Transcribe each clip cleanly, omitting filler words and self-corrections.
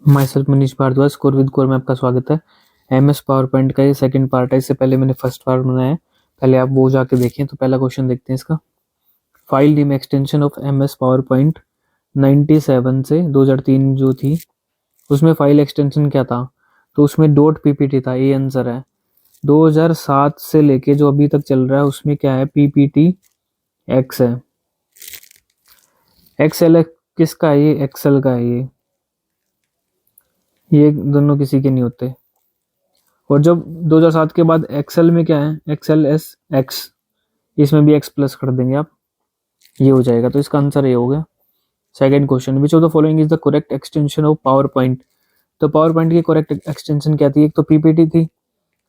My self Manish Bhardwaj, core with core में आपका स्वागत है। MS पावर पॉइंट का ये सेकंड पार्ट है। इससे पहले मैंने फर्स्ट पार्ट बनाया है, पहले आप वो जाके देखें। तो पहला क्वेश्चन देखते हैं इसका। File name extension of MS power point 97 से 2003 जो थी उसमें फाइल एक्सटेंशन क्या था, तो उसमें .ppt था। ये आंसर है। 2007 से लेके जो अभी तक चल रहा है उसमें क्या है, PPT-X है। एक्सेल किसका है? ये एक्सेल का है। ये दोनों किसी के नहीं होते। और जब 2007 के बाद एक्सेल में क्या है, XLS-X, इसमें भी X प्लस कर देंगे आप, ये हो जाएगा। तो इसका आंसर ये हो गया। Second question, which of the following is the correct extension of power point. तो पावर पॉइंट की करेक्ट एक्सटेंशन क्या थी? एक तो PPT थी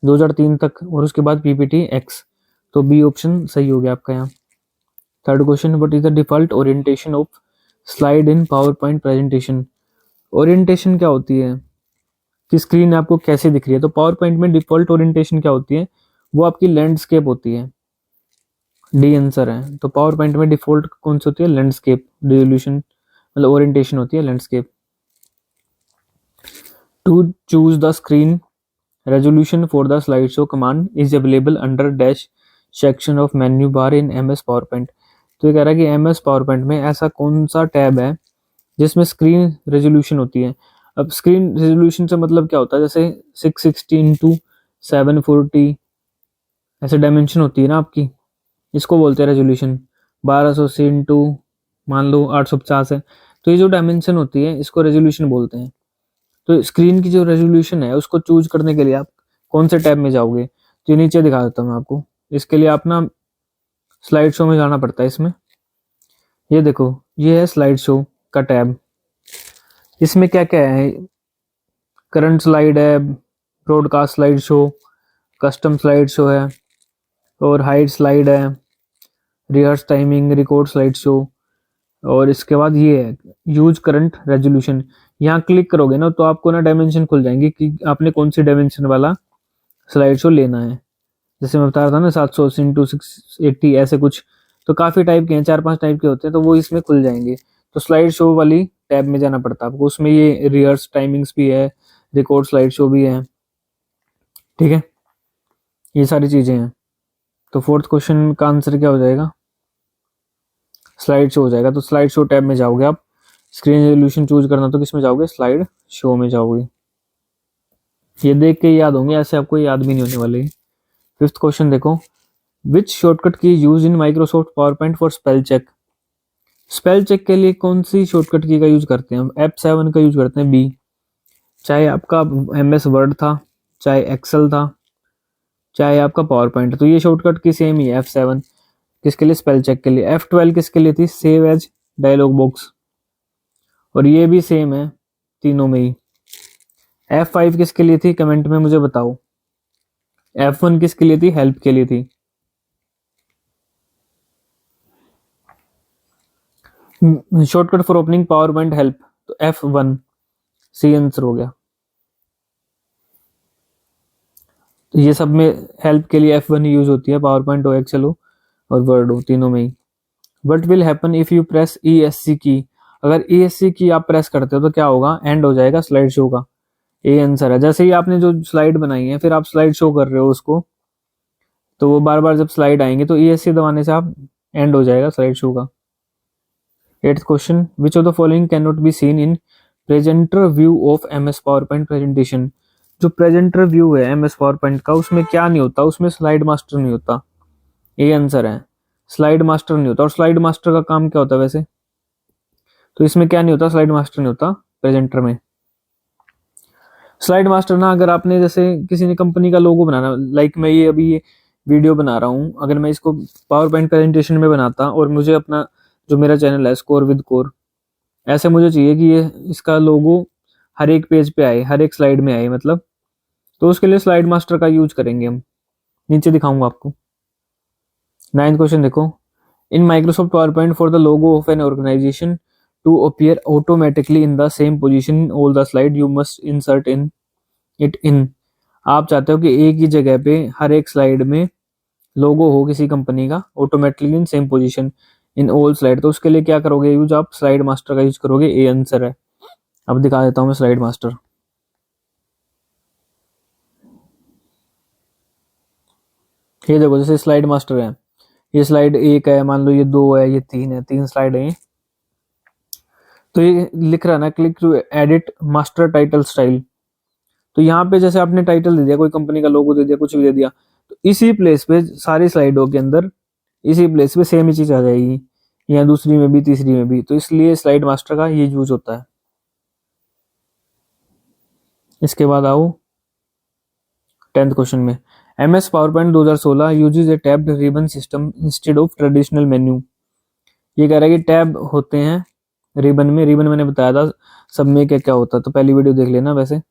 2003 तक, और उसके बाद PPT-X, तो बी ऑप्शन सही हो गया आपका यहाँ। Third question, what is the default orientation of slide in power point presentation. Orientation क्या होती है कि स्क्रीन आपको कैसे दिख रही है। तो पावर पॉइंट में डिफॉल्ट ओरिएंटेशन क्या होती है, वो आपकी लैंडस्केप होती है। डी आंसर है। तो पावर पॉइंट में डिफॉल्ट कौन सी होती है? लैंडस्केप। रिजोल्यूशन मतलब ओरिएंटेशन होती है landscape. To choose the screen resolution for the slide show command is available under dash section of menu bar in MS PowerPoint. तो ये कह रहा है कि MS पावर पॉइंट में ऐसा कौन सा टैब है जिसमें स्क्रीन रेजोल्यूशन होती है। अब स्क्रीन रेजोल्यूशन से मतलब क्या होता है, जैसे 660x740 ऐसे डायमेंशन होती है ना आपकी, इसको बोलते हैं रेजोल्यूशन। 1280 इंटू मान लो 850 है, तो ये जो डायमेंशन होती है इसको रेजोल्यूशन बोलते हैं। तो स्क्रीन की जो रेजोल्यूशन है उसको चूज करने के लिए आप कौन से टैब में जाओगे, तो ये नीचे दिखा देता हूँ मैं आपको। इसके लिए आप ना स्लाइड शो में जाना पड़ता है। इसमें ये देखो, ये है स्लाइड शो का टैब। इसमें क्या क्या है, करंट स्लाइड है, broadcast slide show, custom slide show है, और हाइड स्लाइड है, rehearse timing, record slide show, और इसके बाद ये है यूज करंट रेजोल्यूशन। यहाँ क्लिक करोगे ना तो आपको ना डायमेंशन खुल जाएंगे कि आपने कौन सी डायमेंशन वाला स्लाइड शो लेना है। जैसे मैं बता रहा था ना 780 इंटू 680 ऐसे कुछ, तो काफ़ी टाइप के हैं, 4-5 टाइप के होते हैं, तो वो इसमें खुल जाएंगे। तो स्लाइड शो वाली टैब में जाना पड़ता है आपको। उसमें ये रिहर्स टाइमिंग्स भी है, रिकॉर्ड स्लाइड शो भी है, ठीक है, ये सारी चीज़ें हैं। तो फोर्थ क्वेश्चन का आंसर क्या हो जाएगा? स्लाइड शो हो जाएगा। तो स्लाइड शो टैब में जाओगे आप, स्क्रीन रेजोल्यूशन चूज करना तो किस में जाओगे? स्लाइड शो में जाओगे। ये देख के याद होंगे, ऐसे आपको याद भी नहीं होने वाले। फिफ्थ क्वेश्चन देखो, which shortcut key use in Microsoft PowerPoint for spell check. Spell check के लिए कौन सी शॉर्टकट की का यूज करते हैं हम? F7 का यूज करते हैं, बी। चाहे आपका MS वर्ड था, चाहे एक्सेल था, चाहे आपका पावर पॉइंट, तो ये शॉर्टकट की सेम ही है। F7 किसके लिए? स्पेल चेक के लिए। F12 किसके लिए थी? सेव एज डायलॉग बॉक्स, और ये भी सेम है तीनों में ही। F5 किसके लिए थी? कमेंट में मुझे बताओ। F1 किसके लिए थी? हेल्प के लिए थी। Shortcut for opening power point help, तो F1 सी आंसर हो गया। तो ये सब में हेल्प के लिए F1 ही यूज होती है, पावर पॉइंट हो, एक्सेल हो और वर्ड हो, तीनों में ही। What will happen if you press ESC key. अगर ESC की आप प्रेस करते हो तो क्या होगा? एंड हो जाएगा स्लाइड शो का। ये आंसर है। जैसे ही आपने जो स्लाइड बनाई है फिर आप स्लाइड शो कर रहे हो उसको, तो वो बार बार जब स्लाइड आएंगे तो ESC दबाने से आप एंड हो जाएगा स्लाइड शो का। Eighth question, which of the following can not be seen in presenter view of MS power point presentation. जो प्रेजेंटर व्यू है MS पावर पॉइंट का, उसमें क्या नहीं होता? उसमें स्लाइड मास्टर नहीं होता। ये आंसर है, स्लाइड मास्टर नहीं होता। और स्लाइड मास्टर का काम क्या होता है वैसे? तो इसमें क्या नहीं होता? स्लाइड मास्टर नहीं होता प्रेजेंटर में। स्लाइड मास्टर ना, अगर आपने जैसे किसी ने कंपनी का लोगो बनाना, लाइक मैं ये अभी ये वीडियो बना रहा हूँ, अगर मैं इसको पावर पॉइंट प्रेजेंटेशन में बनाता और मुझे अपना जो मेरा चैनल है स्कोर विद कोर, ऐसे मुझे चाहिए कि ये इसका लोगो हर एक पेज पे आए, हर एक स्लाइड में आए मतलब, तो उसके लिए स्लाइड मास्टर का यूज करेंगे हम। नीचे दिखाऊंगा आपको। 9th क्वेश्चन देखो, in Microsoft PowerPoint for the logo of an organization to appear automatically in the same position in all the slide you must insert in it in. आप चाहते हो कि एक ही जगह पे हर एक स्लाइड में लोगो हो किसी कंपनी का automatically in same position in all slide, तो उसके लिए क्या करोगे यूज? आप स्लाइड मास्टर का यूज करोगे। ए आंसर है। अब दिखा देता हूँ मैं स्लाइड मास्टर। ये देखो जैसे स्लाइड मास्टर है, ये स्लाइड 1 है, मान लो ये 2 है, ये 3 है, 3 स्लाइड है। तो ये लिख रहा है ना click to edit master title style. तो यहाँ पे जैसे आपने टाइटल दे दिया, कोई कंपनी का लोगो दे दिया, कुछ भी दे दिया, तो इसी प्लेस पे सारी स्लाइडों के अंदर इसी प्लेस पे सेम ही चीज आ जाएगी, या दूसरी में भी तीसरी में भी। तो इसलिए स्लाइड मास्टर का ये यूज होता है। इसके बाद आओ 10th क्वेश्चन में। MS power point 2016 usage A tabbed ribbon system instead of traditional menu. ये कह रहा है कि टैब होते हैं रिबन में। रिबन मैंने बताया था सब में क्या क्या होता है, तो पहली वीडियो देख लेना वैसे।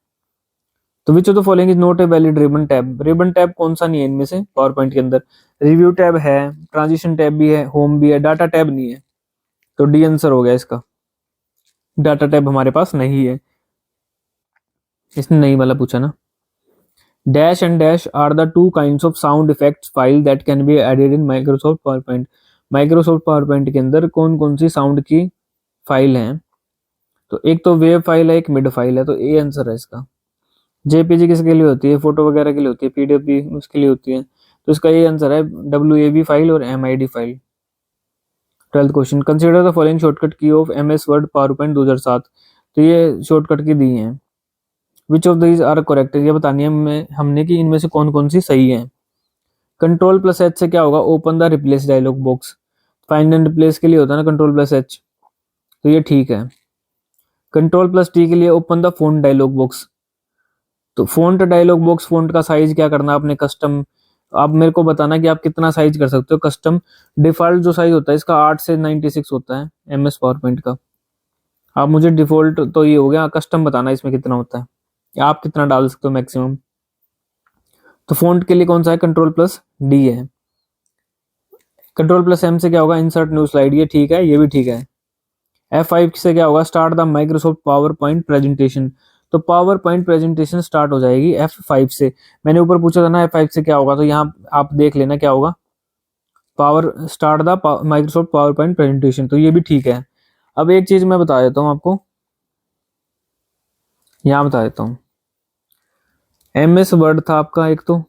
तो विच of the following is not a valid ribbon tab. Ribbon tab कौन सा नहीं है इनमें से पावर पॉइंट के अंदर? रिव्यू टैब है, ट्रांजिशन टैब भी है, होम भी है, डाटा टैब नहीं है। तो डी आंसर हो गया इसका, डाटा टैब हमारे पास नहीं है। इसने नहीं वाला पूछा ना। Dash and dash are the two kinds of sound effects file that can be added in Microsoft PowerPoint. Microsoft PowerPoint के अंदर कौन कौन सी साउंड की फाइल है? तो एक तो वेब फाइल है, एक मिड फाइल है। तो ए आंसर है इसका। जेपीजी किसके लिए होती है? फोटो वगैरह के लिए होती है, पीडीएफ भी उसके लिए होती है। तो इसका ये आंसर है WAV फाइल और MID file. 12th question, consider the following shortcut key of MS word PowerPoint 2007। तो ये शॉर्टकट की दी है। Which of these are correct, ये बतानी है हमने कि इनमें से कौन कौन सी सही है। Ctrl+H से क्या होगा? Open the replace dialog box. Find and replace के लिए होता है ना Ctrl+H, तो ये ठीक है। Ctrl+T के लिए open the font dialog box. तो फोंट डायलॉग बॉक्स, फोंट का साइज क्या करना आपने? कस्टम। आप मेरे को बताना कि आप कितना साइज कर सकते हो कस्टम। डिफॉल्ट जो साइज होता है इसका 8 से 96 होता है MS पावर पॉइंट का। आप मुझे डिफॉल्ट तो ये हो गया, कस्टम बताना इसमें कितना होता है, या आप कितना डाल सकते हो मैक्सिमम। तो फोंट के लिए कौन सा है? Ctrl+D है। Ctrl+M से क्या होगा? इंसर्ट न्यू स्लाइड, ये ठीक है, ये भी ठीक है। F5 से क्या होगा? Start the Microsoft power point presentation. तो पावर पॉइंट प्रेजेंटेशन स्टार्ट हो जाएगी F5 से। मैंने ऊपर पूछा था ना F5 से क्या होगा, तो यहाँ आप देख लेना क्या होगा। Power start the Microsoft power point presentation, तो ये भी ठीक है। अब एक चीज मैं बता देता हूँ आपको, यहाँ बता देता हूँ। MS वर्ड था आपका एक, तो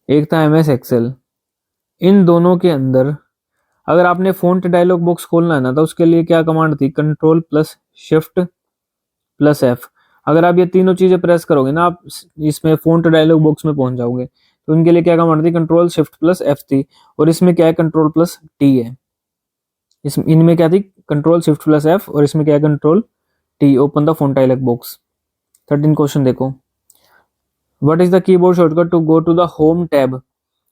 एक था MS एक्सेल। इन दोनों के अंदर अगर आपने फोंट डायलॉग बॉक्स खोलना है ना, तो उसके लिए क्या कमांड थी? Ctrl+Shift+F। अगर आप ये तीनों चीजें प्रेस करोगे ना, आप इसमें फोंट डायलॉग बॉक्स में पहुंच जाओगे। तो इनके लिए क्या कमांड थी? Ctrl+Shift+F थी। और इसमें क्या है? Ctrl+T है। इनमें क्या थी? Ctrl+Shift+F, और इसमें क्या है? Ctrl+T। Open the font dialog box. 13 question देखो। What is the keyboard shortcut to go to the home tab.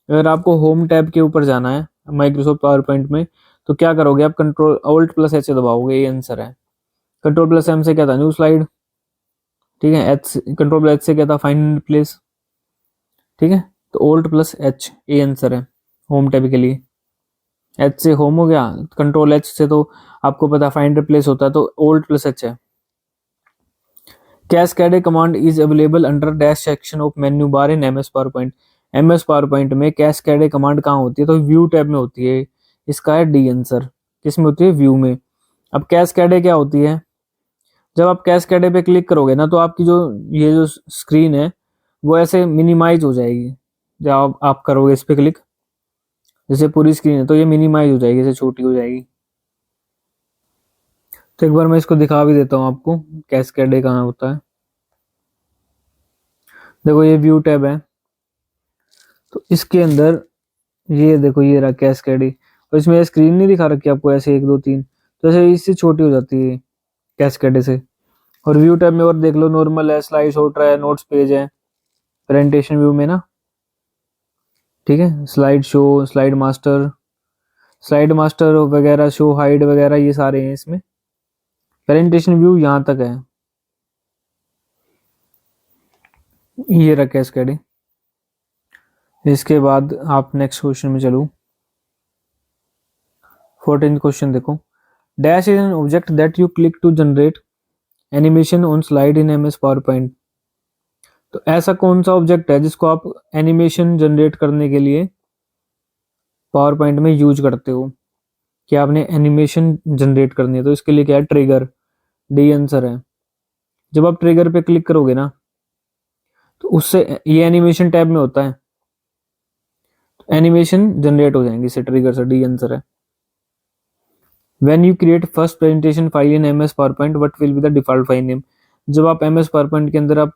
अगर आपको होम टैब के ऊपर जाना है माइक्रोसॉफ्ट पावर पॉइंट में, तो क्या करोगे आप? Alt+H से दबाओगे, ये आंसर है। Ctrl+M से क्या था? न्यू स्लाइड, ठीक है। Ctrl+H से क्या था? फाइंड प्लेस, ठीक है। तो Alt+H ये आंसर है होम टैब के लिए। H से होम हो गया, Ctrl+H से तो आपको पता फाइंड रिप्लेस होता है, तो Alt+H है। Cascade command is available under dash section of menu bar in MS power point. MS power point में कैस्केड कमांड कहाँ होती है? तो व्यू टैब में होती है। इसका है डी आंसर। किस में होती है? व्यू में। अब कैस्केड क्या होती है? जब आप कैस्केड पे क्लिक करोगे ना, तो आपकी जो ये जो स्क्रीन है वो ऐसे मिनिमाइज हो जाएगी। जब आप करोगे इस पे क्लिक, जैसे पूरी स्क्रीन है तो ये मिनिमाइज हो जाएगी, जैसे छोटी हो जाएगी। तो एक बार मैं इसको दिखा भी देता हूँ आपको, कैस्केड कहाँ होता है। देखो ये व्यू टैब है, तो इसके अंदर ये देखो, ये रहा कैस्केड। और इसमें स्क्रीन नहीं दिखा रखी आपको ऐसे 1 2 3, तो ऐसे इससे छोटी हो जाती है कैस्केड से। और व्यू टैब में और देख लो, नॉर्मल है, स्लाइड शॉट है, नोट्स पेज है, प्रेजेंटेशन व्यू में ना, ठीक है। स्लाइड शो, स्लाइड मास्टर वगैरह, शो हाइड वगैरह, ये सारे हैं इसमें। प्रेजेंटेशन व्यू यहाँ तक है, ये रहा कैस्केड। इसके बाद आप नेक्स्ट क्वेश्चन में चलो। 14th क्वेश्चन देखो। Dash is an object that you click to generate animation on slide in MS PowerPoint. तो ऐसा कौन सा ऑब्जेक्ट है जिसको आप एनिमेशन जनरेट करने के लिए पावर पॉइंट में यूज करते हो, कि आपने एनिमेशन जनरेट करनी है? तो इसके लिए क्या है? ट्रिगर। डी आंसर है। जब आप ट्रिगर पे क्लिक करोगे ना तो उससे ये एनिमेशन टैब में होता है, एनिमेशन जनरेट हो जाएंगी इससे, ट्रिगर से। डी आंसर है। When you create first presentation file in MS PowerPoint what will be the default file name. जब आप एमएस पावरपॉइंट के अंदर आप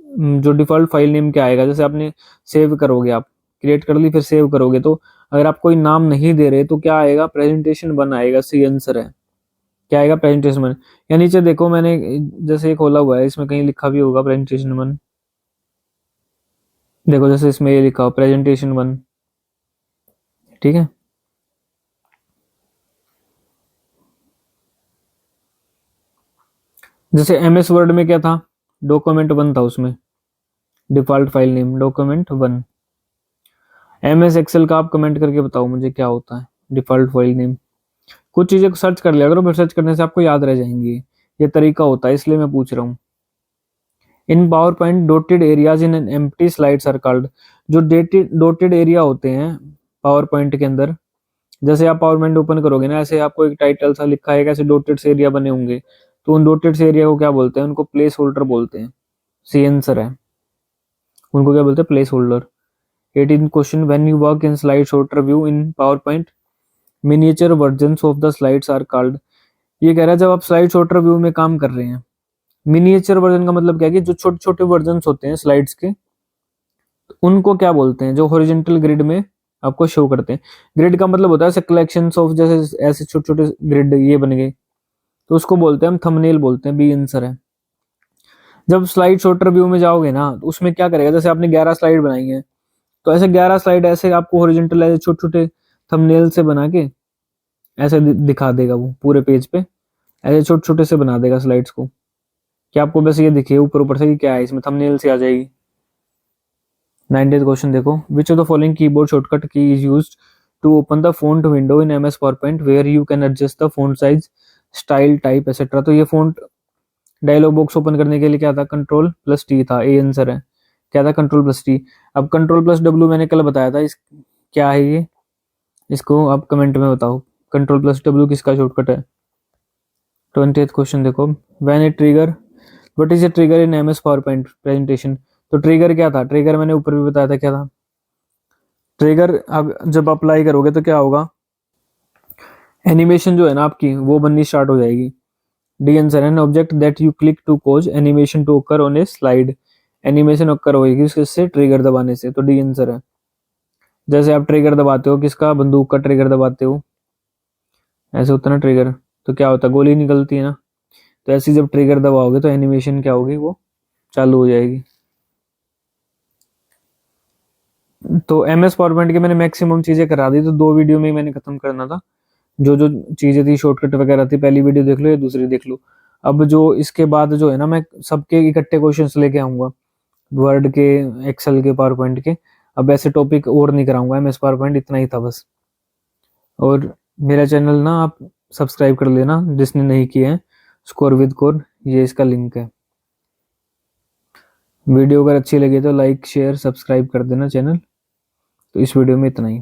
जो डिफॉल्ट फाइल नेम क्या आएगा, जैसे आपने सेव करोगे, आप क्रिएट कर ली फिर सेव करोगे, तो अगर आप कोई नाम नहीं दे रहे तो क्या आएगा, प्रेजेंटेशन 1 आएगा। सी आंसर है। क्या आएगा, प्रेजेंटेशन 1। या नीचे देखो मैंने जैसे ये खोला हुआ है, इसमें कहीं लिखा भी होगा प्रेजेंटेशन 1। देखो जैसे इसमें ये लिखा हो प्रेजेंटेशन 1, ठीक है। जैसे एमएस वर्ड में क्या था, डॉक्यूमेंट 1 था, उसमें default file name document 1। MS Excel का आप कमेंट करके बताओ मुझे क्या होता है डिफॉल्ट फाइल नेम। कुछ चीजें को सर्च कर लिया करो, फिर सर्च करने से आपको याद रह जाएंगी। ये तरीका होता है, इसलिए मैं पूछ रहा हूँ। In PowerPoint dotted areas in an empty slides are called. जो डॉटेड एरिया होते हैं पावर पॉइंट के अंदर, जैसे आप पावर पॉइंट ओपन करोगे ना, ऐसे आपको एक टाइटल सा लिखा है, ऐसे डॉटेड से एरिया बने होंगे, तो उन डॉटेड से एरिया को क्या बोलते हैं, उनको प्लेस होल्डर बोलते हैं। सी आंसर है। उनको क्या बोलते हैं, place holder. 18 question, when you work in slide shorter view in PowerPoint miniature versions of the slides are called. ये कह रहा है जब आप स्लाइड शॉर्टर व्यू में काम कर रहे हैं, मिनिएचर वर्जन का मतलब क्या है कि जो छोटे छोटे वर्जन्स होते हैं स्लाइड्स के, उनको क्या बोलते हैं, जो हॉरिजॉन्टल ग्रिड में आपको शो करते हैं। ग्रिड का मतलब होता है ऐसे कलेक्शंस ऑफ, जैसे ऐसे छोटे छोटे ग्रिड ये बन गए, तो उसको बोलते हैं हम थंबनेल बोलते हैं। बी आंसर है। जब स्लाइड शॉर्टर व्यू में जाओगे ना, तो उसमें क्या करेगा, जैसे आपने 11 स्लाइड बनाई है, तो ऐसे 11 स्लाइड ऐसे आपको हॉरिजॉन्टल ऐसे छोटे छोटे थंबनेल से बना के ऐसे दिखा देगा वो पूरे पेज पे, ऐसे छोटे छोटे से बना देगा स्लाइड्स को, कि आपको बस ये दिखे ऊपर ऊपर से कि क्या है इसमें, थंबनेल से आ जाएगी। 90th क्वेश्चन देखो, which of the following keyboard shortcut key is used to open the font window in MS PowerPoint where you can adjust the font size, style, type etcetera. तो ये फॉन्ट डायलॉग बॉक्स ओपन करने के लिए क्या था, control plus T था। A answer है। क्या था, कंट्रोल प्लस टी। अब कंट्रोल प्लस डब्ल्यू मैंने कल बताया था, इस क्या है ये, इसको आप कमेंट में बताओ, कंट्रोल प्लस डब्ल्यू किसका शॉर्टकट है। 20th क्वेश्चन देखो, when A trigger, what is a trigger in MS PowerPoint presentation. तो ट्रिगर क्या था, ट्रिगर मैंने ऊपर भी बताया था क्या था। ट्रिगर अब जब अप्लाई करोगे तो क्या होगा, एनिमेशन जो है ना आपकी वो बननी स्टार्ट हो जाएगी। डी आंसर है। An object that you click to cause animation to occur on a slide. Animation occur होगी किससे, ट्रिगर दबाने से। तो डी आंसर है। जैसे आप ट्रिगर दबाते हो किसका, बंदूक का ट्रिगर दबाते हो, ऐसे होता है ना ट्रिगर, तो क्या होता है, गोली निकलती है ना। तो ऐसी जब ट्रिगर दबाओगे तो एनिमेशन क्या होगी, वो चालू हो जाएगी। तो एमएस पावरपॉइंट के मैंने मैक्सिमम चीजें करा दी, तो 2 वीडियो में ही मैंने खत्म करना था। जो जो चीजें थी शॉर्टकट वगैरह थी, पहली वीडियो देख लो या दूसरी देख लो। अब जो इसके बाद जो है ना, मैं सबके इकट्ठे क्वेश्चंस लेके आऊंगा, वर्ड के, एक्सेल के, पावर पॉइंट के। अब ऐसे टॉपिक और नहीं कराऊंगा, एमएस पावर पॉइंट इतना ही था बस। और मेरा चैनल ना आप सब्सक्राइब कर लेना जिसने नहीं किया है, स्कोर विद कोर, ये इसका लिंक है। वीडियो अगर अच्छी लगी तो लाइक शेयर सब्सक्राइब कर देना चैनल। तो इस वीडियो में इतना ही।